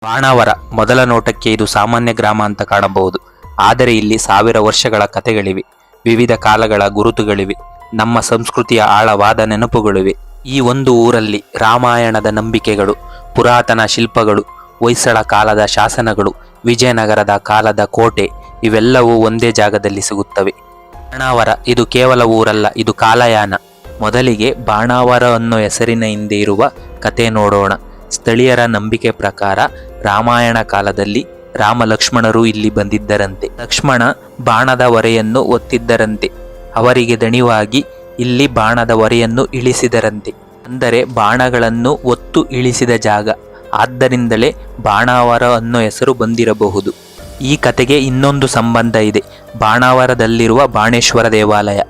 ಬಾಣಾವರ ಮೊದಲ ನೋಟಕ್ಕೆ ಇದು ಸಾಮಾನ್ಯ ಗ್ರಾಮ ಅಂತ ಕಾಣಬಹುದು. ಆದರೆ ಇಲ್ಲಿ 1000 ವರ್ಷಗಳ ಕಥೆಗಳಿವೆ, ವಿವಿಧ ಕಾಲಗಳ ಗುರುತುಗಳಿವೆ, ನಮ್ಮ ಸಂಸ್ಕೃತಿಯ ಆಳವಾದ ನೆನಪುಗಳಿವೆ. ಈ ಒಂದು ಊರಲ್ಲಿ ರಾಮಾಯಣದ ನಂಬಿಕೆಗಳು, ಪುರಾತನ ಶಿಲ್ಪಗಳು, ಹೊಯ್ಸಳ ಕಾಲದ ಶಾಸನಗಳು, ವಿಜಯನಗರದ ಕಾಲದ ಕೋಟೆ ಇವೆಲ್ಲವೂ ಒಂದೇ ಜಾಗದಲ್ಲಿ ಸಿಗುತ್ತವೆ. ಬಾಣಾವರ ಇದು ಕೇವಲ ಊರಲ್ಲ, ಇದು ಕಾಲಯಾನ. ಮೊದಲಿಗೆ ಬಾಣಾವರ ಅನ್ನೋ ಹೆಸರಿನ ಹಿಂದೆ ಇರುವ ಕತೆ ನೋಡೋಣ. ಸ್ಥಳೀಯರ ನಂಬಿಕೆ ಪ್ರಕಾರ ರಾಮಾಯಣ ಕಾಲದಲ್ಲಿ ರಾಮ ಲಕ್ಷ್ಮಣರು ಇಲ್ಲಿ ಬಂದಿದ್ದರಂತೆ. ಲಕ್ಷ್ಮಣ ಬಾಣದ ಹೊರೆಯನ್ನು ಒತ್ತಿದ್ದರಂತೆ. ಅವರಿಗೆ ದಣಿವಾಗಿ ಇಲ್ಲಿ ಬಾಣದ ಹೊರೆಯನ್ನು ಇಳಿಸಿದರಂತೆ. ಅಂದರೆ ಬಾಣಗಳನ್ನು ಒತ್ತು ಇಳಿಸಿದ ಜಾಗ. ಆದ್ದರಿಂದಲೇ ಬಾಣಾವರ ಅನ್ನೋ ಹೆಸರು ಬಂದಿರಬಹುದು. ಈ ಕತೆಗೆ ಇನ್ನೊಂದು ಸಂಬಂಧ ಇದೆ. ಬಾಣಾವರದಲ್ಲಿರುವ ಬಾಣೇಶ್ವರ ದೇವಾಲಯ.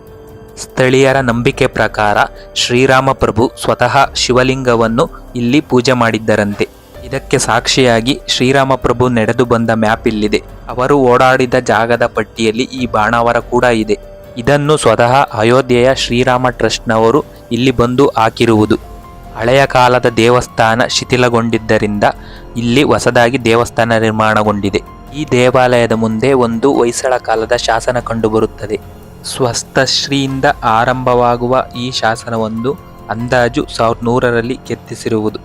ಸ್ಥಳೀಯರ ನಂಬಿಕೆ ಪ್ರಕಾರ ಶ್ರೀರಾಮ ಪ್ರಭು ಸ್ವತಃ ಶಿವಲಿಂಗವನ್ನು ಇಲ್ಲಿ ಪೂಜೆ ಮಾಡಿದ್ದರಂತೆ. ಇದಕ್ಕೆ ಸಾಕ್ಷಿಯಾಗಿ ಶ್ರೀರಾಮ ಪ್ರಭು ನಡೆದು ಬಂದ ಮ್ಯಾಪ್ ಇಲ್ಲಿದೆ. ಅವರು ಓಡಾಡಿದ ಜಾಗದ ಪಟ್ಟಿಯಲ್ಲಿ ಈ ಬಾಣಾವರ ಕೂಡ ಇದೆ. ಇದನ್ನು ಸ್ವತಃ ಅಯೋಧ್ಯೆಯ ಶ್ರೀರಾಮ ಟ್ರಸ್ಟ್ನವರು ಇಲ್ಲಿ ಬಂದು ಹಾಕಿರುವುದು. ಹಳೆಯ ಕಾಲದ ದೇವಸ್ಥಾನ ಶಿಥಿಲಗೊಂಡಿದ್ದರಿಂದ ಇಲ್ಲಿ ಹೊಸದಾಗಿ ದೇವಸ್ಥಾನ ನಿರ್ಮಾಣಗೊಂಡಿದೆ. ಈ ದೇವಾಲಯದ ಮುಂದೆ ಒಂದು ಹೊಯ್ಸಳ ಕಾಲದ ಶಾಸನ ಕಂಡುಬರುತ್ತದೆ. ಸ್ವಸ್ತಶ್ರೀಯಿಂದ ಆರಂಭವಾಗುವ ಈ ಶಾಸನವೊಂದು ಅಂದಾಜು 1100ರಲ್ಲಿ ಕೆತ್ತಿಸಿರುವುದು.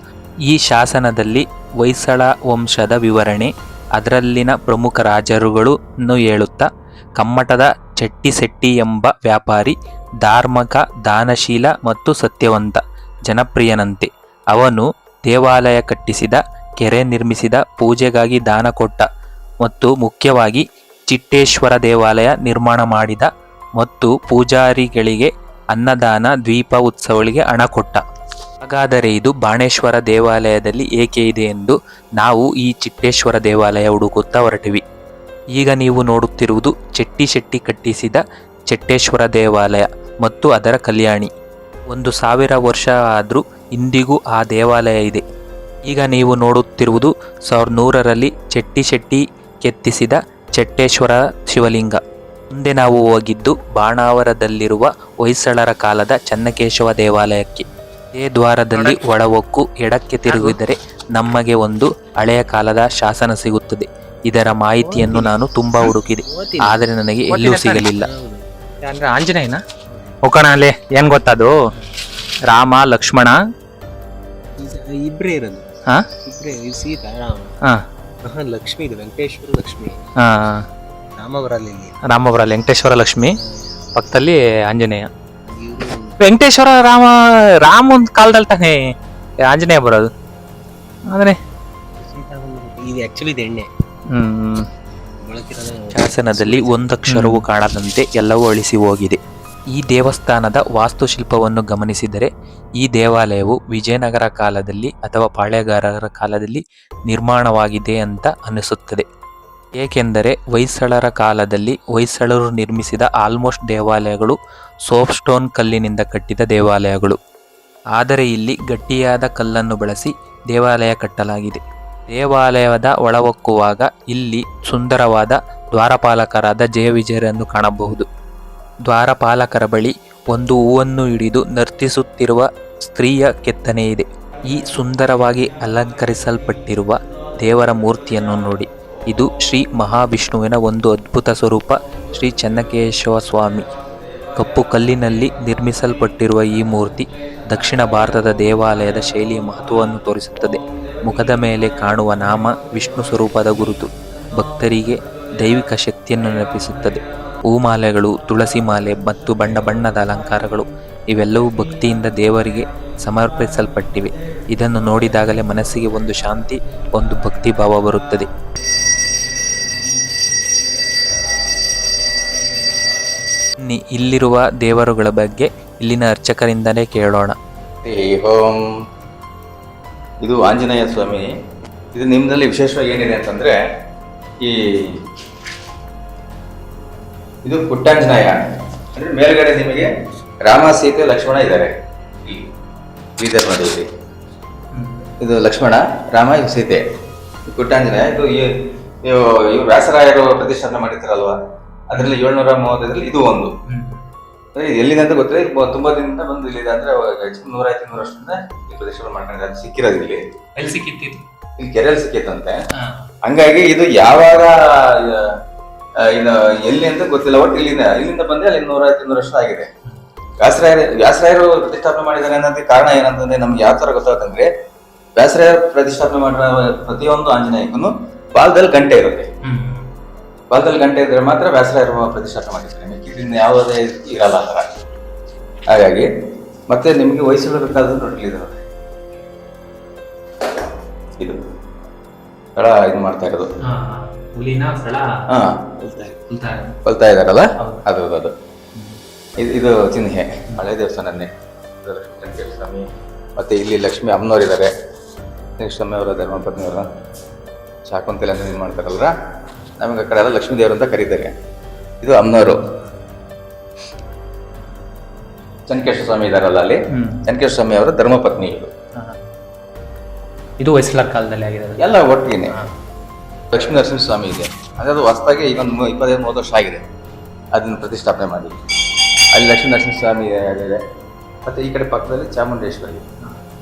ಈ ಶಾಸನದಲ್ಲಿ ಹೊಯ್ಸಳ ವಂಶದ ವಿವರಣೆ, ಅದರಲ್ಲಿನ ಪ್ರಮುಖ ರಾಜರುಗಳನ್ನು ಹೇಳುತ್ತಾ, ಕಮ್ಮಟದ ಚೆಟ್ಟಿಸೆಟ್ಟಿ ಎಂಬ ವ್ಯಾಪಾರಿ ಧಾರ್ಮಿಕ, ದಾನಶೀಲ ಮತ್ತು ಸತ್ಯವಂತ, ಜನಪ್ರಿಯನಂತೆ. ಅವನು ದೇವಾಲಯ ಕಟ್ಟಿಸಿದ, ಕೆರೆ ನಿರ್ಮಿಸಿದ, ಪೂಜೆಗಾಗಿ ದಾನ ಕೊಟ್ಟ ಮತ್ತು ಮುಖ್ಯವಾಗಿ ಚಿಟ್ಟೇಶ್ವರ ದೇವಾಲಯ ನಿರ್ಮಾಣ ಮಾಡಿದ ಮತ್ತು ಪೂಜಾರಿಗಳಿಗೆ ಅನ್ನದಾನ, ದ್ವೀಪ ಉತ್ಸವಗಳಿಗೆ ಹಣ ಕೊಟ್ಟ. ಹಾಗಾದರೆ ಇದು ಬಾಣೇಶ್ವರ ದೇವಾಲಯದಲ್ಲಿ ಏಕೆ ಇದೆ ಎಂದು ನಾವು ಈ ಚಿಟ್ಟೇಶ್ವರ ದೇವಾಲಯ ಹುಡುಕುತ್ತಾ ಹೊರಟಿವಿ. ಈಗ ನೀವು ನೋಡುತ್ತಿರುವುದು ಚೆಟ್ಟಿಶೆಟ್ಟಿ ಕಟ್ಟಿಸಿದ ಚೆಟ್ಟೇಶ್ವರ ದೇವಾಲಯ ಮತ್ತು ಅದರ ಕಲ್ಯಾಣಿ. 1000 ವರ್ಷ ಆದರೂ ಇಂದಿಗೂ ಆ ದೇವಾಲಯ ಇದೆ. ಈಗ ನೀವು ನೋಡುತ್ತಿರುವುದು 1100ರಲ್ಲಿ ಚೆಟ್ಟಿಶೆಟ್ಟಿ ಕೆತ್ತಿಸಿದ ಚೆಟ್ಟೇಶ್ವರ ಶಿವಲಿಂಗ. ಮುಂದೆ ನಾವು ಹೋಗಿದ್ದು ಬಾಣಾವರದಲ್ಲಿರುವ ಹೊಯ್ಸಳರ ಕಾಲದ ಚನ್ನಕೇಶವ ದೇವಾಲಯಕ್ಕೆ. ಇದೇ ದ್ವಾರದಲ್ಲಿ ಒಳಹೊಕ್ಕು ಎಡಕ್ಕೆ ತಿರುಗಿದರೆ ನಮಗೆ ಒಂದು ಹಳೆಯ ಕಾಲದ ಶಾಸನ ಸಿಗುತ್ತದೆ. ಇದರ ಮಾಹಿತಿಯನ್ನು ನಾನು ತುಂಬಾ ಹುಡುಕಿದೆ, ಆದರೆ ನನಗೆ ಎಲ್ಲೂ ಸಿಗಲಿಲ್ಲ. ಅಂದ್ರೆ ಆಂಜನೇಯನ ಒಕ್ಕಣಲ್ಲಿ ಏನ್ ಗೊತ್ತದು, ರಾಮ ಲಕ್ಷ್ಮಣ ಇಬ್ರೇ ಇರೋದು. ಹಾ ಇಬ್ರೇ, ಸೀತಾ ರಾಮ. ಹಾ ಲಕ್ಷ್ಮಿ ಇದು, ವೆಂಕಟೇಶ್ವರ ಲಕ್ಷ್ಮಿ. ಹಾ ರಾಮವರಲ್ಲಿ ರಾಮಪುರಲ್ಲಿ ವೆಂಕಟೇಶ್ವರ ಲಕ್ಷ್ಮಿ, ಪಕ್ಕದಲ್ಲಿ ಆಂಜನೇಯ. ಇವ್ರು ವೆಂಕಟೇಶ್ವರ ರಾಮ ಒಂದ್ ಕಾಲದಲ್ಲಿ ತಾನೇ ಆಂಜನೇಯ ಬರೋದು. ಆದ್ರೆ ಸೀತಾ ಇದು ಆಕ್ಚುಲಿ ಇದು ಎಣ್ಣೆ ಬಳಕಿರೋದು. ಶಾಸನದಲ್ಲಿ ಒಂದಕ್ಷರವೂ ಕಾಣದಂತೆ ಎಲ್ಲವೂ ಅಳಿಸಿ ಹೋಗಿದೆ. ಈ ದೇವಸ್ಥಾನದ ವಾಸ್ತುಶಿಲ್ಪವನ್ನು ಗಮನಿಸಿದರೆ ಈ ದೇವಾಲಯವು ವಿಜಯನಗರ ಕಾಲದಲ್ಲಿ ಅಥವಾ ಪಾಳೆಗಾರರ ಕಾಲದಲ್ಲಿ ನಿರ್ಮಾಣವಾಗಿದೆ ಅಂತ ಅನಿಸುತ್ತದೆ. ಏಕೆಂದರೆ ಹೊಯ್ಸಳರ ಕಾಲದಲ್ಲಿ ಹೊಯ್ಸಳರು ನಿರ್ಮಿಸಿದ ಆಲ್ಮೋಸ್ಟ್ ದೇವಾಲಯಗಳು ಸೋಪ್ ಸ್ಟೋನ್ ಕಲ್ಲಿನಿಂದ ಕಟ್ಟಿದ ದೇವಾಲಯಗಳು. ಆದರೆ ಇಲ್ಲಿ ಗಟ್ಟಿಯಾದ ಕಲ್ಲನ್ನು ಬಳಸಿ ದೇವಾಲಯ ಕಟ್ಟಲಾಗಿದೆ. ದೇವಾಲಯದ ಒಳಹೊಕ್ಕುವಾಗ ಇಲ್ಲಿ ಸುಂದರವಾದ ದ್ವಾರಪಾಲಕರಾದ ಜಯವಿಜಯರನ್ನು ಕಾಣಬಹುದು. ದ್ವಾರಪಾಲಕರ ಬಳಿ ಒಂದು ಹೂವನ್ನು ಹಿಡಿದು ನರ್ತಿಸುತ್ತಿರುವ ಸ್ತ್ರೀಯ ಕೆತ್ತನೆ ಇದೆ. ಈ ಸುಂದರವಾಗಿ ಅಲಂಕರಿಸಲ್ಪಟ್ಟಿರುವ ದೇವರ ಮೂರ್ತಿಯನ್ನು ನೋಡಿ. ಇದು ಶ್ರೀ ಮಹಾವಿಷ್ಣುವಿನ ಒಂದು ಅದ್ಭುತ ಸ್ವರೂಪ, ಶ್ರೀ ಚನ್ನಕೇಶವ ಸ್ವಾಮಿ. ಕಪ್ಪು ಕಲ್ಲಿನಲ್ಲಿ ನಿರ್ಮಿಸಲ್ಪಟ್ಟಿರುವ ಈ ಮೂರ್ತಿ ದಕ್ಷಿಣ ಭಾರತದ ದೇವಾಲಯದ ಶೈಲಿಯ ಮಹತ್ವವನ್ನು ತೋರಿಸುತ್ತದೆ. ಮುಖದ ಮೇಲೆ ಕಾಣುವ ನಾಮ ವಿಷ್ಣು ಸ್ವರೂಪದ ಗುರುತು ಭಕ್ತರಿಗೆ ದೈವಿಕ ಶಕ್ತಿಯನ್ನು ನೆನಪಿಸುತ್ತದೆ. ಹೂಮಾಲೆಗಳು, ತುಳಸಿ ಮಾಲೆ ಮತ್ತು ಬಣ್ಣ ಬಣ್ಣದ ಅಲಂಕಾರಗಳು ಇವೆಲ್ಲವೂ ಭಕ್ತಿಯಿಂದ ದೇವರಿಗೆ ಸಮರ್ಪಿಸಲ್ಪಟ್ಟಿವೆ. ಇದನ್ನು ನೋಡಿದಾಗಲೇ ಮನಸ್ಸಿಗೆ ಒಂದು ಶಾಂತಿ, ಒಂದು ಭಕ್ತಿ ಭಾವ ಬರುತ್ತದೆ. ಇಲ್ಲಿರುವ ದೇವರುಗಳ ಬಗ್ಗೆ ಇಲ್ಲಿನ ಅರ್ಚಕರಿಂದಲೇ ಕೇಳೋಣ. ಓಂ. ಇದು ಆಂಜನೇಯ ಸ್ವಾಮಿ. ಇದು ನಿಮ್ಮದಲ್ಲಿ ವಿಶೇಷವಾಗಿ ಏನಿದೆ ಅಂತಂದ್ರೆ, ಈ ಇದು ಪುಟ್ಟಾಂಜನೇಯ ಅಂದ್ರೆ ಮೇಲ್ಗಡೆ ನಿಮಗೆ ರಾಮ, ಸೀತೆ, ಲಕ್ಷ್ಮಣ ಇದ್ದಾರೆ. ಇಲ್ಲಿ ಬೀದರ್ ನಡುವೆ ಇದು ಲಕ್ಷ್ಮಣ, ರಾಮ, ಇದು ಸೀತೆ, ಪುಟ್ಟಾಂಜನೇಯ. ಇದು ಇವ್ರು ವ್ಯಾಸರಾಯರು ಪ್ರತಿಷ್ಠಾಪನೆ ಮಾಡಿರ್ತಾರಲ್ವಾ, ಅದರಲ್ಲಿ 735 ಇದು ಒಂದು. ಇದು ಎಲ್ಲಿದೆ ಅಂತ ಗೊತ್ತಿಲ್ಲ. ತುಂಬಾ ದಿನದಿಂದ ಬಂದು ಇಲ್ಲಿದೆ. ಅಂದ್ರೆ 100-200 ವರ್ಷದಿಂದ ಈ ಪ್ರದೇಶಗಳು ಮಾಡ್ಕೊಂಡಿದ್ದಾರೆ. ಸಿಕ್ಕಿರೋದು ಇಲ್ಲಿ. ಎಲ್ಲಿ ಸಿಕ್ಕಿತ್ತು? ಇಲ್ಲಿ ಕೆರೆಯಲ್ಲಿ ಸಿಕ್ಕಿತ್ತಂತೆ. ಹಂಗಾಗಿ ಇದು ಯಾವಾಗ ಇದು ಎಲ್ಲಿ ಅಂತ ಗೊತ್ತಿಲ್ಲ. ಒಟ್ಟು ಇಲ್ಲಿಂದ ಬಂದ್ರೆ ಅಲ್ಲಿ 100-200 ವರ್ಷ ಆಗಿದೆ. ವ್ಯಾಸರಾಯರು ಪ್ರತಿಷ್ಠಾಪನೆ ಮಾಡಿದ್ದಾರೆ ಅನ್ನೋದಕ್ಕೆ ಕಾರಣ ಏನಂತಂದ್ರೆ ನಮ್ಗೆ ಯಾವ ತರ ಗೊತ್ತಾಗುತ್ತಂದ್ರೆ, ವ್ಯಾಸರಾಯರು ಪ್ರತಿಷ್ಠಾಪನೆ ಮಾಡಿರೋ ಪ್ರತಿಯೊಂದು ಆಂಜನೇಯಕ್ಕೂ ಬಾಲದಲ್ಲಿ ಗಂಟೆ ಇರುತ್ತೆ. ಬಾಲದಲ್ಲಿ ಗಂಟೆ ಇದ್ರೆ ಮಾತ್ರ ವ್ಯಾಸರಾಯರು ಪ್ರತಿಷ್ಠಾಪನೆ ಮಾಡಿದ್ದಾರೆ. ಮಿಕ್ಕಿದ್ರಿಂದ ಯಾವುದೇ ಇರಲ್ಲ ಆ ಥರ. ಹಾಗಾಗಿ ಮತ್ತೆ ನಿಮ್ಗೆ ಹೊಯ್ಸಳರ ಕಾಲದಲ್ಲಿ ನೋಡಲಿದೆ ಇದು ಸ್ಥಳ ಇದು ಮಾಡ್ತಾ ಇರೋದು. ಹಾ ಕೊಲ್ತಾ ಇದಾರಲ್ಲ, ಅದು ಇದು ಚಿಹ್ನೆ ಹಳೆ ದೇವಸ್ಥಾನನೇ. ಸ್ವಾಮಿ ಮತ್ತೆ ಇಲ್ಲಿ ಲಕ್ಷ್ಮೀ ಅಮ್ಮನವ್ರು ಇದ್ದಾರೆ. ಸ್ವಾಮಿ ಅವರ ಧರ್ಮಪತ್ನಿಯವರ ಶಾಕುಂತಲೆ ಅಂತ ಇದು ಮಾಡ್ತಾರಲ್ರ, ನಮಗೆ ಆ ಕಡೆ ಎಲ್ಲ ಲಕ್ಷ್ಮೀ ದೇವರು ಅಂತ ಕರೀತಾರೆ. ಇದು ಅಮ್ಮನವರು. ಚನ್ನಕೇಶ್ವರ ಸ್ವಾಮಿ ಇದಾರಲ್ಲ, ಅಲ್ಲಿ ಚನ್ನಕೇಶ್ವರ ಸ್ವಾಮಿ ಅವರ ಧರ್ಮಪತ್ನಿ ಇದು ಹೊಯ್ಸಳರ ಕಾಲದಲ್ಲಿ ಆಗಿದೆ ಎಲ್ಲ ಒಟ್ಟಿಗೆ. ಲಕ್ಷ್ಮೀ ನರಸಿಂಹ ಸ್ವಾಮಿ ಇದೆ, ಅದು ಹೊಸದಾಗಿ ಈಗ ಒಂದು 25-30 ವರ್ಷ ಆಗಿದೆ ಅದನ್ನು ಪ್ರತಿಷ್ಠಾಪನೆ ಮಾಡಿ. ಅಲ್ಲಿ ಲಕ್ಷ್ಮೀ ನರಸಿಂಹ ಸ್ವಾಮಿ ಇದೆ. ಮತ್ತೆ ಈ ಕಡೆ ಪಕ್ಕದಲ್ಲಿ ಚಾಮುಂಡೇಶ್ವರಿ.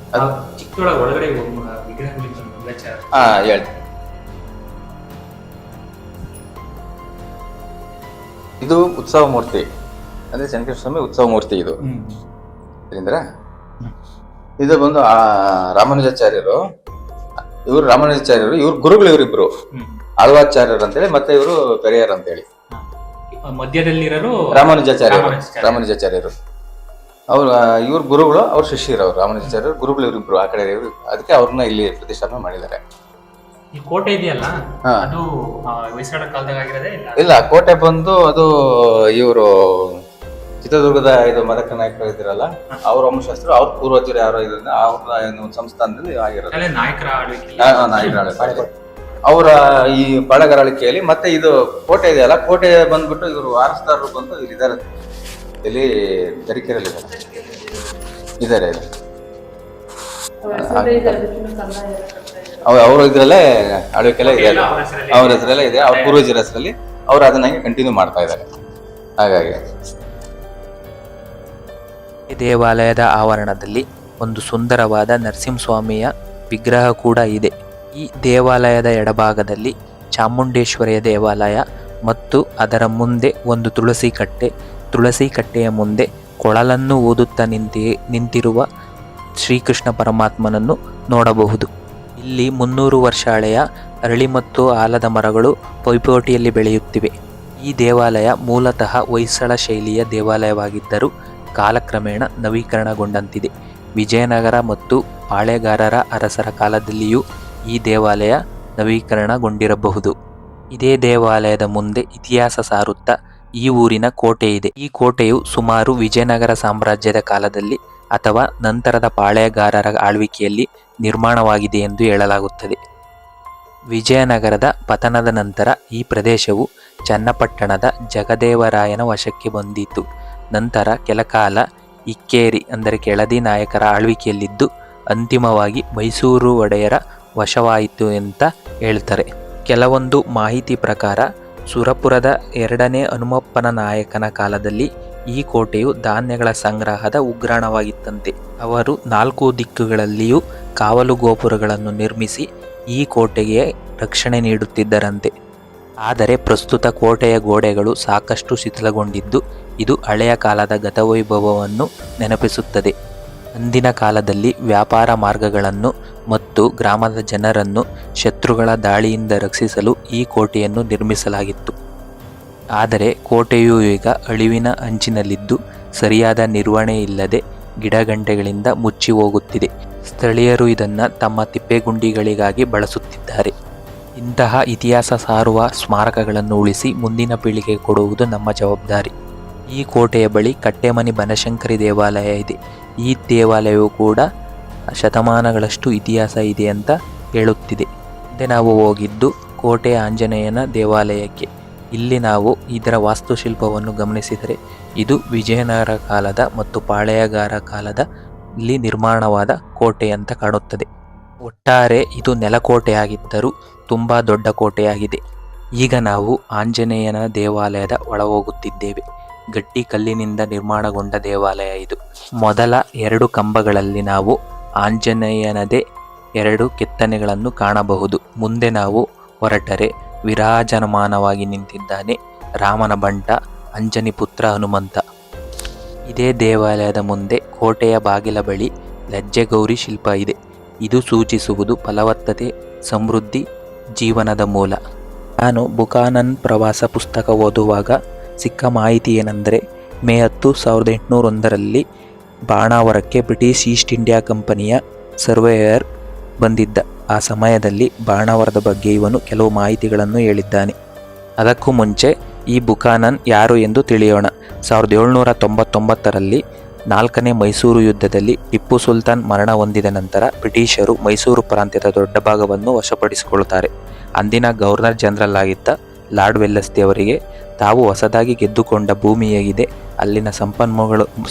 ಚಿಕ್ಕದೊಳಗೆ ಒಳಗಡೆ ಹೇಳಿ. ಇದು ಉತ್ಸವ ಮೂರ್ತಿ ಅಂದ್ರೆ ಚನ್ನಕೇಶ್ವರ ಸ್ವಾಮಿ ಉತ್ಸವ ಮೂರ್ತಿ ಇದು. ಇದರಿಂದ ಇದು ಬಂದು ರಾಮಾನುಜಾಚಾರ್ಯರು. ಇವ್ರ ಗುರುಗಳು ಇವರಿಬ್ರು, ಆಳ್ವಾಚಾರ್ಯರು ಅಂತೇಳಿ, ಮತ್ತೆ ಇವರು ಪೆರಿಯರ್ ಅಂತೇಳಿ. ಮಧ್ಯದಲ್ಲಿರೋರು ರಾಮಾನುಜಾಚಾರ್ಯರು. ಇವ್ರ ಗುರುಗಳು, ಅವ್ರ ಶಿಷ್ಯರು. ಅವ್ರು ರಾಮಾನುಜಾಚಾರ್ಯರು ಗುರುಗಳು ಇವರಿಬ್ರು. ಆ ಕಡೆ ಅದಕ್ಕೆ ಅವ್ರನ್ನ ಇಲ್ಲಿ ಪ್ರತಿಷ್ಠಾಪನೆ ಮಾಡಿದ್ದಾರೆ. ಈ ಕೋಟೆ ಇದೆಯಲ್ಲ, ಅದು ಹೊಯ್ಸಳರ ಕಾಲದಾಗ ಆಗಿರೋದೇ ಇಲ್ಲ. ಕೋಟೆ ಬಂದು ಅದು ಇವರು ಚಿತ್ರದುರ್ಗದ ಇದು ಮದಕ ನಾಯಕರು ಇದ್ರಲ್ಲ, ಅವ್ರ ವಂಶಸ್ಥರು, ಅವ್ರ ಪೂರ್ವಜರು ಯಾರೋ ಇದನ್ನ ಅವ್ರ ಸಂಸ್ಥಾನದಲ್ಲಿ ಆಗಿರೋದು. ನಾಯಕರ ಆಳ್ವಿಕೆ ಅವರ ಈ ಪಾಳೆಗಾರ ಆಳ್ವಿಕೆಯಲ್ಲಿ. ಮತ್ತೆ ಇದು ಕೋಟೆ ಇದೆಯಲ್ಲ, ಕೋಟೆ ಬಂದ್ಬಿಟ್ಟು ಇವರು ವಾರಸ್ದಾರರು ಬಂದು ಇದ್ದಾರೆ. ಇಲ್ಲಿ ತರೀಕೆರೆಯಲ್ಲಿ ಇದ್ದಾರೆ. ಅವರು ಇದ್ರಲ್ಲೇ ಆಳ್ವಿಕೆಲ್ಲ ಇದೆ, ಅವ್ರ ಹೆಸರಲ್ಲೇ ಇದೆ, ಅವ್ರ ಪೂರ್ವಜರ ಹೆಸರಲ್ಲಿ ಅವ್ರು ಅದನ್ನ ಕಂಟಿನ್ಯೂ ಮಾಡ್ತಾ ಇದ್ದಾರೆ. ಹಾಗಾಗಿ ಈ ದೇವಾಲಯದ ಆವರಣದಲ್ಲಿ ಒಂದು ಸುಂದರವಾದ ನರಸಿಂಹಸ್ವಾಮಿಯ ವಿಗ್ರಹ ಕೂಡ ಇದೆ. ಈ ದೇವಾಲಯದ ಎಡಭಾಗದಲ್ಲಿ ಚಾಮುಂಡೇಶ್ವರಿಯ ದೇವಾಲಯ ಮತ್ತು ಅದರ ಮುಂದೆ ಒಂದು ತುಳಸಿ ಕಟ್ಟೆ. ತುಳಸಿ ಕಟ್ಟೆಯ ಮುಂದೆ ಕೊಳಲನ್ನು ಊದುತ್ತಾ ನಿಂತಿರುವ ಶ್ರೀಕೃಷ್ಣ ಪರಮಾತ್ಮನನ್ನು ನೋಡಬಹುದು. ಇಲ್ಲಿ 300 ವರ್ಷ ಹಳೆಯ ಅರಳಿ ಮತ್ತು ಆಲದ ಮರಗಳು ಪೈಪೋಟಿಯಲ್ಲಿ ಬೆಳೆಯುತ್ತಿವೆ. ಈ ದೇವಾಲಯ ಮೂಲತಃ ಹೊಯ್ಸಳ ಶೈಲಿಯ ದೇವಾಲಯವಾಗಿದ್ದರೂ ಕಾಲಕ್ರಮೇಣ ನವೀಕರಣಗೊಂಡಂತಿದೆ. ವಿಜಯನಗರ ಮತ್ತು ಪಾಳೆಗಾರರ ಅರಸರ ಕಾಲದಲ್ಲಿಯೂ ಈ ದೇವಾಲಯ ನವೀಕರಣಗೊಂಡಿರಬಹುದು. ಇದೇ ದೇವಾಲಯದ ಮುಂದೆ ಇತಿಹಾಸ ಸಾರುತ್ತಾ ಈ ಊರಿನ ಕೋಟೆ ಇದೆ. ಈ ಕೋಟೆಯು ಸುಮಾರು ವಿಜಯನಗರ ಸಾಮ್ರಾಜ್ಯದ ಕಾಲದಲ್ಲಿ ಅಥವಾ ನಂತರದ ಪಾಳೆಗಾರರ ಆಳ್ವಿಕೆಯಲ್ಲಿ ನಿರ್ಮಾಣವಾಗಿದೆ ಎಂದು ಹೇಳಲಾಗುತ್ತದೆ. ವಿಜಯನಗರದ ಪತನದ ನಂತರ ಈ ಪ್ರದೇಶವು ಚನ್ನಪಟ್ಟಣದ ಜಗದೇವರಾಯನ ವಶಕ್ಕೆ ಬಂದಿತು. ನಂತರ ಕೆಲಕಾಲ ಇಕ್ಕೇರಿ ಅಂದರೆ ಕೆಳದಿ ನಾಯಕರ ಆಳ್ವಿಕೆಯಲ್ಲಿದ್ದು ಅಂತಿಮವಾಗಿ ಮೈಸೂರು ಒಡೆಯರ ವಶವಾಯಿತು ಅಂತ ಹೇಳ್ತಾರೆ. ಕೆಲವೊಂದು ಮಾಹಿತಿ ಪ್ರಕಾರ ಸುರಪುರದ 2ನೇ ಹನುಮಪ್ಪನ ನಾಯಕನ ಕಾಲದಲ್ಲಿ ಈ ಕೋಟೆಯು ಧಾನ್ಯಗಳ ಸಂಗ್ರಹದ ಉಗ್ರಾಣವಾಗಿತ್ತಂತೆ. ಅವರು 4 ದಿಕ್ಕುಗಳಲ್ಲಿಯೂ ಕಾವಲು ಗೋಪುರಗಳನ್ನು ನಿರ್ಮಿಸಿ ಈ ಕೋಟೆಗೆ ರಕ್ಷಣೆ ನೀಡುತ್ತಿದ್ದರಂತೆ. ಆದರೆ ಪ್ರಸ್ತುತ ಕೋಟೆಯ ಗೋಡೆಗಳು ಸಾಕಷ್ಟು ಶಿಥಿಲಗೊಂಡಿದ್ದು ಇದು ಹಳೆಯ ಕಾಲದ ಗತವೈಭವವನ್ನು ನೆನಪಿಸುತ್ತದೆ. ಅಂದಿನ ಕಾಲದಲ್ಲಿ ವ್ಯಾಪಾರ ಮಾರ್ಗಗಳನ್ನು ಮತ್ತು ಗ್ರಾಮದ ಜನರನ್ನು ಶತ್ರುಗಳ ದಾಳಿಯಿಂದ ರಕ್ಷಿಸಲು ಈ ಕೋಟೆಯನ್ನು ನಿರ್ಮಿಸಲಾಗಿತ್ತು. ಆದರೆ ಕೋಟೆಯು ಈಗ ಅಳಿವಿನ ಅಂಚಿನಲ್ಲಿದ್ದು ಸರಿಯಾದ ನಿರ್ವಹಣೆ ಇಲ್ಲದೆ ಗಿಡಗಂಟೆಗಳಿಂದ ಮುಚ್ಚಿ ಹೋಗುತ್ತಿದೆ. ಸ್ಥಳೀಯರು ಇದನ್ನು ತಮ್ಮ ತಿಪ್ಪೆಗುಂಡಿಗಳಿಗಾಗಿ ಬಳಸುತ್ತಿದ್ದಾರೆ. ಇಂತಹ ಇತಿಹಾಸ ಸಾರುವ ಸ್ಮಾರಕಗಳನ್ನು ಉಳಿಸಿ ಮುಂದಿನ ಪೀಳಿಗೆಗೆ ಕೊಡುವುದು ನಮ್ಮ ಜವಾಬ್ದಾರಿ. ಈ ಕೋಟೆಯ ಬಳಿ ಕಟ್ಟೆಮನಿ ಬನಶಂಕರಿ ದೇವಾಲಯ ಇದೆ. ಈ ದೇವಾಲಯವು ಕೂಡ ಶತಮಾನಗಳಷ್ಟು ಇತಿಹಾಸ ಇದೆ ಅಂತ ಹೇಳುತ್ತಿದೆ. ಮುಂದೆ ನಾವು ಹೋಗಿದ್ದು ಕೋಟೆ ಆಂಜನೇಯನ ದೇವಾಲಯಕ್ಕೆ. ಇಲ್ಲಿ ನಾವು ಇದರ ವಾಸ್ತುಶಿಲ್ಪವನ್ನು ಗಮನಿಸಿದರೆ ಇದು ವಿಜಯನಗರ ಕಾಲದ ಮತ್ತು ಪಾಳೆಯಗಾರ ಕಾಲದ ಇಲ್ಲಿ ನಿರ್ಮಾಣವಾದ ಕೋಟೆ ಅಂತ ಕಾಣುತ್ತದೆ. ಒಟ್ಟಾರೆ ಇದು ನೆಲಕೋಟೆಯಾಗಿದ್ದರೂ ತುಂಬ ದೊಡ್ಡ ಕೋಟೆಯಾಗಿದೆ. ಈಗ ನಾವು ಆಂಜನೇಯನ ದೇವಾಲಯದ ಒಳ ಹೋಗುತ್ತಿದ್ದೇವೆ. ಗಟ್ಟಿ ಕಲ್ಲಿನಿಂದ ನಿರ್ಮಾಣಗೊಂಡ ದೇವಾಲಯ ಇದು. ಮೊದಲ 2 ಕಂಬಗಳಲ್ಲಿ ನಾವು ಆಂಜನೇಯನದೇ 2 ಕೆತ್ತನೆಗಳನ್ನು ಕಾಣಬಹುದು. ಮುಂದೆ ನಾವು ಹೊರಟರೆ ವಿರಾಜಮಾನವಾಗಿ ನಿಂತಿದ್ದಾನೆ ರಾಮನ ಬಂಟ ಅಂಜನಿ ಪುತ್ರ ಹನುಮಂತ. ಇದೇ ದೇವಾಲಯದ ಮುಂದೆ ಕೋಟೆಯ ಬಾಗಿಲ ಬಳಿ ಲಜ್ಜೆಗೌರಿ ಶಿಲ್ಪ ಇದೆ. ಇದು ಸೂಚಿಸುವುದು ಫಲವತ್ತತೆ, ಸಮೃದ್ಧಿ, ಜೀವನದ ಮೂಲ. ನಾನು ಬುಕಾನನ್ ಪ್ರವಾಸ ಪುಸ್ತಕ ಓದುವಾಗ ಸಿಕ್ಕ ಮಾಹಿತಿ ಏನೆಂದರೆ, ಮೇ 10, 1801ರಲ್ಲಿ ಬಾಣಾವರಕ್ಕೆ ಬ್ರಿಟಿಷ್ ಈಸ್ಟ್ ಇಂಡಿಯಾ ಕಂಪನಿಯ ಸರ್ವೇಯರ್ ಬಂದಿದ್ದ. ಆ ಸಮಯದಲ್ಲಿ ಬಾಣಾವರದ ಬಗ್ಗೆ ಇವನು ಕೆಲವು ಮಾಹಿತಿಗಳನ್ನು ಹೇಳಿದ್ದಾನೆ. ಅದಕ್ಕೂ ಮುಂಚೆ ಈ ಬುಕಾನನ್ ಯಾರು ಎಂದು ತಿಳಿಯೋಣ. 1799ರಲ್ಲಿ 4ನೇ ಮೈಸೂರು ಯುದ್ಧದಲ್ಲಿ ಟಿಪ್ಪು ಸುಲ್ತಾನ್ ಮರಣ ಹೊಂದಿದ ನಂತರ ಬ್ರಿಟಿಷರು ಮೈಸೂರು ಪ್ರಾಂತ್ಯದ ದೊಡ್ಡ ಭಾಗವನ್ನು ವಶಪಡಿಸಿಕೊಳ್ಳುತ್ತಾರೆ. ಅಂದಿನ ಗವರ್ನರ್ ಜನರಲ್ ಆಗಿದ್ದ ಲಾರ್ಡ್ ವೆಲ್ಲೆಸ್ಲಿ ಅವರಿಗೆ ತಾವು ಹೊಸದಾಗಿ ಗೆದ್ದುಕೊಂಡ ಭೂಮಿ ಹೇಗಿದೆ, ಅಲ್ಲಿನ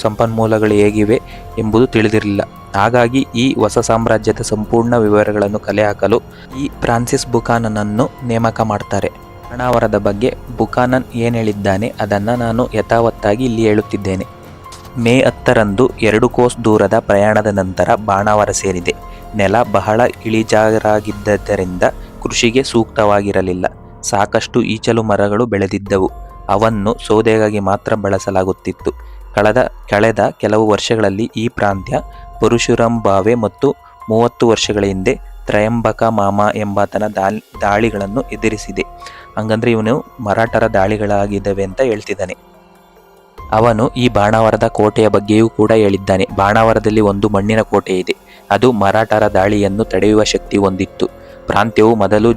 ಸಂಪನ್ಮೂಲಗಳು ಹೇಗಿವೆ ಎಂಬುದು ತಿಳಿದಿರಲಿಲ್ಲ. ಹಾಗಾಗಿ ಈ ಹೊಸ ಸಾಮ್ರಾಜ್ಯದ ಸಂಪೂರ್ಣ ವಿವರಗಳನ್ನು ಕಲೆ ಹಾಕಲು ಈ ಫ್ರಾನ್ಸಿಸ್ ಬುಕಾನನನ್ನು ನೇಮಕ ಮಾಡ್ತಾರೆ. ಬಾಣಾವರದ ಬಗ್ಗೆ ಬುಕಾನನ್ ಏನು ಹೇಳಿದ್ದಾನೆ ಅದನ್ನು ನಾನು ಯಥಾವತ್ತಾಗಿ ಇಲ್ಲಿ ಹೇಳುತ್ತಿದ್ದೇನೆ. ಮೇ 10ರಂದು 2 ಕೋಸ್ ದೂರದ ಪ್ರಯಾಣದ ನಂತರ ಬಾಣಾವರ ಸೇರಿದೆ. ನೆಲ ಬಹಳ ಇಳಿಜಾರಾಗಿದ್ದರಿಂದ ಕೃಷಿಗೆ ಸೂಕ್ತವಾಗಿರಲಿಲ್ಲ. ಸಾಕಷ್ಟು ಈಚಲು ಮರಗಳು ಬೆಳೆದಿದ್ದವು. ಅವನ್ನು ಸೌದೆಗಾಗಿ ಮಾತ್ರ ಬಳಸಲಾಗುತ್ತಿತ್ತು. ಕಳೆದ ಕೆಲವು ವರ್ಷಗಳಲ್ಲಿ ಈ ಪ್ರಾಂತ್ಯ ಪರಶುರಾಮ್ ಭಾವೆ ಮತ್ತು 30 ವರ್ಷಗಳ ಹಿಂದೆ ತ್ರಯಂಬಕ ಮಾಮ ಎಂಬಾತನ ದಾಳಿಗಳನ್ನು ಎದುರಿಸಿದೆ. ಹಂಗಂದ್ರೆ ಇವನು ಮರಾಠರ ದಾಳಿಗಳಾಗಿದ್ದಾವೆ ಅಂತ ಹೇಳ್ತಿದ್ದಾನೆ. ಅವನು ಈ ಬಾಣಾವರದ ಕೋಟೆಯ ಬಗ್ಗೆಯೂ ಕೂಡ ಹೇಳಿದ್ದಾನೆ. ಬಾಣಾವರದಲ್ಲಿ ಒಂದು ಮಣ್ಣಿನ ಕೋಟೆ ಇದೆ. ಅದು ಮರಾಠರ ದಾಳಿಯನ್ನು ತಡೆಯುವ ಶಕ್ತಿ ಹೊಂದಿತ್ತು. ಪ್ರಾಂತ್ಯವು ಮೊದಲು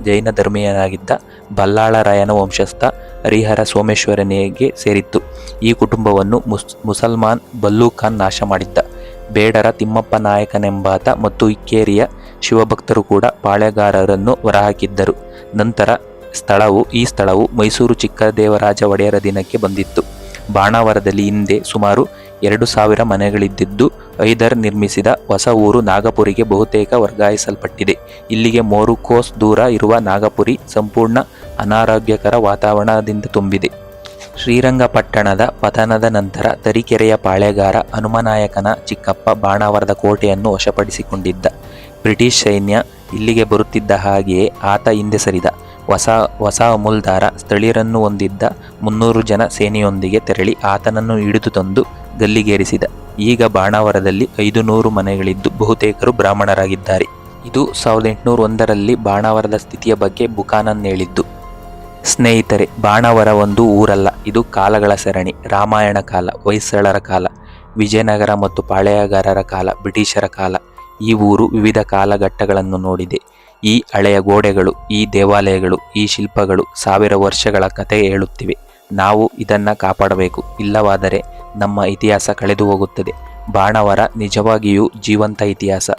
ಜೈನ ಧರ್ಮೀಯನಾಗಿದ್ದ ಬಲ್ಲಾಳರಾಯನ ವಂಶಸ್ಥ ಹರಿಹರ ಸೋಮೇಶ್ವರನಿಗೆ ಸೇರಿತ್ತು. ಈ ಕುಟುಂಬವನ್ನು ಮುಸಲ್ಮಾನ್ ಬಲ್ಲೂ ಖಾನ್ ನಾಶ ಮಾಡಿದ್ದ. ಬೇಡರ ತಿಮ್ಮಪ್ಪ ನಾಯಕನೆಂಬಾತ ಮತ್ತು ಇಕ್ಕೇರಿಯ ಶಿವಭಕ್ತರು ಕೂಡ ಪಾಳೆಗಾರರನ್ನು ಹೊರಹಾಕಿದ್ದರು. ನಂತರ ಈ ಸ್ಥಳವು ಮೈಸೂರು ಚಿಕ್ಕದೇವರಾಜ ಒಡೆಯರ ದಿನಕ್ಕೆ ಬಂದಿತ್ತು. ಬಾಣಾವರದಲ್ಲಿ ಹಿಂದೆ ಸುಮಾರು 2000 ಮನೆಗಳಿದ್ದಿದ್ದು ಹೈದರ್ ನಿರ್ಮಿಸಿದ ಹೊಸ ಊರು ನಾಗಪುರಿಗೆ ಬಹುತೇಕ ವರ್ಗಾಯಿಸಲ್ಪಟ್ಟಿದೆ. ಇಲ್ಲಿಗೆ 3 ಕೋಸ್ ದೂರ ಇರುವ ನಾಗಪುರಿ ಸಂಪೂರ್ಣ ಅನಾರೋಗ್ಯಕರ ವಾತಾವರಣದಿಂದ ತುಂಬಿದೆ. ಶ್ರೀರಂಗಪಟ್ಟಣದ ಪತನದ ನಂತರ ತರೀಕೆರೆಯ ಪಾಳೆಗಾರ ಹನುಮನಾಯಕನ ಚಿಕ್ಕಪ್ಪ ಬಾಣಾವರದ ಕೋಟೆಯನ್ನು ವಶಪಡಿಸಿಕೊಂಡಿದ್ದ. ಬ್ರಿಟಿಷ್ ಸೈನ್ಯ ಇಲ್ಲಿಗೆ ಬರುತ್ತಿದ್ದ ಹಾಗೆಯೇ ಆತ ಹಿಂದೆ ಸರಿದ. ಹೊಸ ಅಮುಲ್ದಾರ ಸ್ಥಳೀಯರನ್ನು ಹೊಂದಿದ್ದ 300 ಜನ ಸೇನೆಯೊಂದಿಗೆ ತೆರಳಿ ಆತನನ್ನು ಹಿಡಿದು ತಂದು ಗಲ್ಲಿಗೇರಿಸಿದ. ಈಗ ಬಾಣಾವರದಲ್ಲಿ 500 ಮನೆಗಳಿದ್ದು ಬಹುತೇಕರು ಬ್ರಾಹ್ಮಣರಾಗಿದ್ದಾರೆ. ಇದು 1801ರಲ್ಲಿ ಬಾಣಾವರದ ಸ್ಥಿತಿಯ ಬಗ್ಗೆ ಬುಕಾನನ್ ಹೇಳಿದ್ದು. ಸ್ನೇಹಿತರೆ, ಬಾಣಾವರ ಒಂದು ಊರಲ್ಲ, ಇದು ಕಾಲಗಳ ಸರಣಿ. ರಾಮಾಯಣ ಕಾಲ, ಹೊಯ್ಸಳರ ಕಾಲ, ವಿಜಯನಗರ ಮತ್ತು ಪಾಳೆಯಗಾರರ ಕಾಲ, ಬ್ರಿಟಿಷರ ಕಾಲ. ಈ ಊರು ವಿವಿಧ ಕಾಲಘಟ್ಟಗಳನ್ನು ನೋಡಿದೆ. ಈ ಹಳೆಯ ಗೋಡೆಗಳು, ಈ ದೇವಾಲಯಗಳು, ಈ ಶಿಲ್ಪಗಳು 1000 ವರ್ಷಗಳ ಕತೆ ಹೇಳುತ್ತಿವೆ. ನಾವು ಇದನ್ನು ಕಾಪಾಡಬೇಕು. ಇಲ್ಲವಾದರೆ ನಮ್ಮ ಇತಿಹಾಸ ಕಳೆದು ಹೋಗುತ್ತದೆ. ಬಾಣಾವರ ನಿಜವಾಗಿಯೂ ಜೀವಂತ ಇತಿಹಾಸ.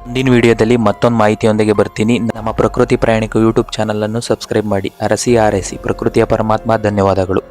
ಮುಂದಿನ ವಿಡಿಯೋದಲ್ಲಿ ಮತ್ತೊಂದು ಮಾಹಿತಿಯೊಂದಿಗೆ ಬರ್ತೀನಿ. ನಮ್ಮ ಪ್ರಕೃತಿ ಪ್ರಯಾಣಿಕ ಯೂಟ್ಯೂಬ್ ಚಾನಲನ್ನು ಸಬ್ಸ್ಕ್ರೈಬ್ ಮಾಡಿ. ಅರಸಿ ಆರೈಸಿ. ಪ್ರಕೃತಿಯ ಪರಮಾತ್ಮ. ಧನ್ಯವಾದಗಳು.